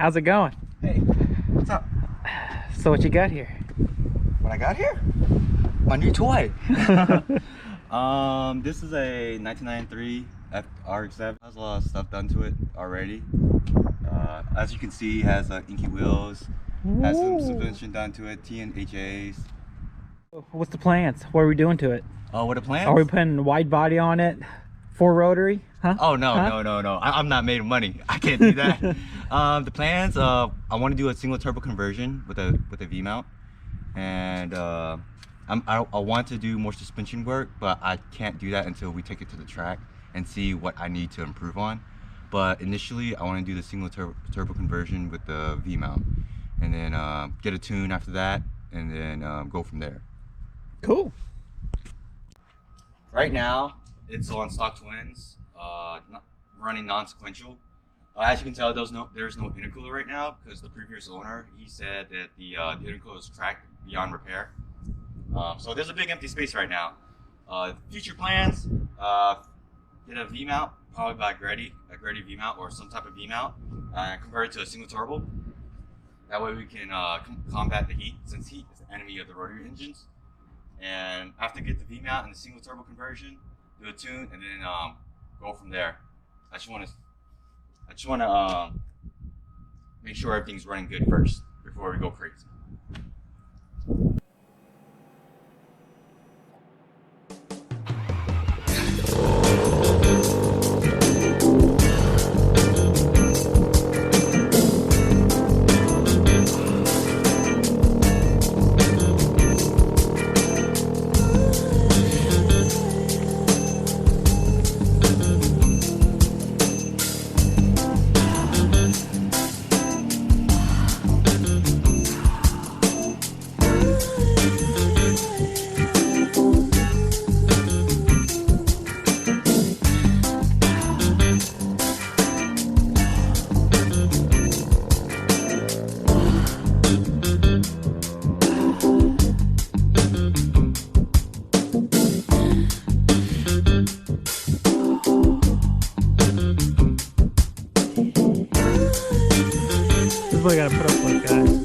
How's it going? Hey, what's up? So what you got here? What I got here? My new toy. This is a 1993 RX-7. Has a lot of stuff done to it already. As you can see, has inky wheels. Has some suspension done to it, TNHAs. What's the plans? What are we doing to it? Oh, what are the plans? Are we putting a wide body on it? 4 rotary? Huh? Oh no, huh? no. I'm not made of money. I can't do that. The plans, I want to do a single turbo conversion with a V mount, and I want to do more suspension work, but I can't do that until we take it to the track and see what I need to improve on. But initially, I want to do the single turbo conversion with the V mount, and then get a tune after that, and then go from there. Cool. Right now, it's on stock twins, running non-sequential. As you can tell, there's no intercooler right now because the previous owner, he said that the intercooler is cracked beyond repair. So there's a big empty space right now. Future plans, get a V mount, probably by a Grady V mount or some type of V mount, and convert it to a single turbo. That way we can combat the heat, since heat is the enemy of the rotary engines. And after get the V mount and the single turbo conversion, do a tune, and then go from there. I just want to make sure everything's running good first before we go crazy. This is what I gotta put up with, guys.